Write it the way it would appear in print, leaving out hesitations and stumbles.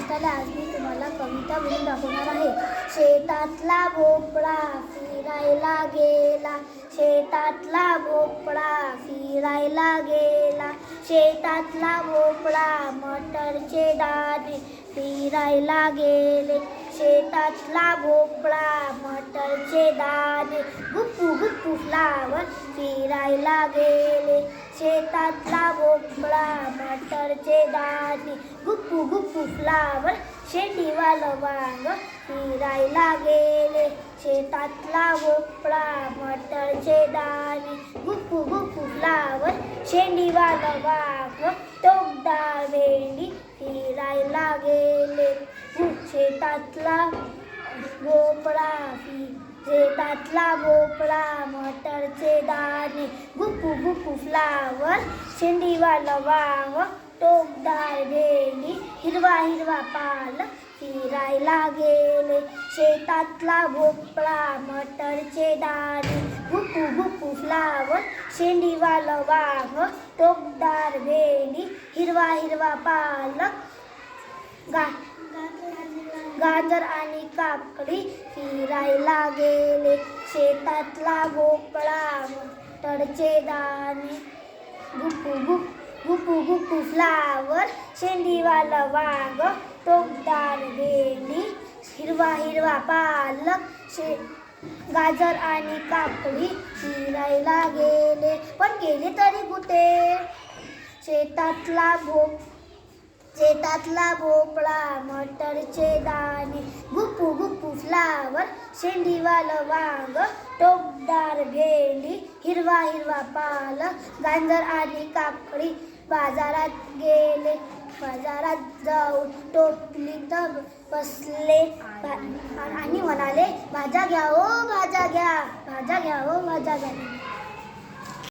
नमस्कार, आज मी तुम्हाला कविता म्हणून दाखवणार आहे. शेतातला भोपळा फिरायला गेला, शेतातला भोपळा फिरायला गेला, शेतातला भोपळा मटरचे दाणे फिरायला गेले, शेतातला भोपळा मटरचे दाणे गुप्पू गुप्पू फ्लावर फिरायला गेले, शेतातला भोपळा मटरचे दाणे गुप्पू गुप्पू फ्लावर शेंडीवालं वांग फिरायला गेले, शेतातला भोपळा मटरचे दाणे गुप्पू गुप्पू फ्लावर शेंडीवालं वांग टोकदार भेंडी फिरायला गेले, शेतातला भोपळा शेतातला भोपळा मटरचे दाणे गुप्पू गुप्पू फ्लावर शेंडीवालं वांग टोकदार भेंडी हिरवा हिरवा पालक फिरायला गेले, शेतातला भोपळा मटरचे दाणे गुप्पू गुप्पू फ्लावर शेंडीवालं वांग टोकदार भेंडी हिरवा हिरवा पालक गाजर आणि काकडी फिरायला गेले, शेतातला भोपळा मटरचे दाणे गुप्पू गुप्पू फ्लावर शेंडीवालं वांग टोकदार भेंडी हिरवा हिरवा पालक गाजर आणि काकडी फिरायला गेले, पण गेले तरी कुठे? शेतातला भोपळा मटरचे दाणे गुप्पू गुप्पू फ्लावर शेंडीवालं वांग टोकदार भेंडी हिरवा हिरवा पालक गाजर आणि काकडी बाजारात गेले, बाजारात जाऊन टोपलीत बसले आणि म्हणाले, भाज्या घ्या ओ भाज्या घ्या, भाज्या घ्या ओ भाज्या घ्या.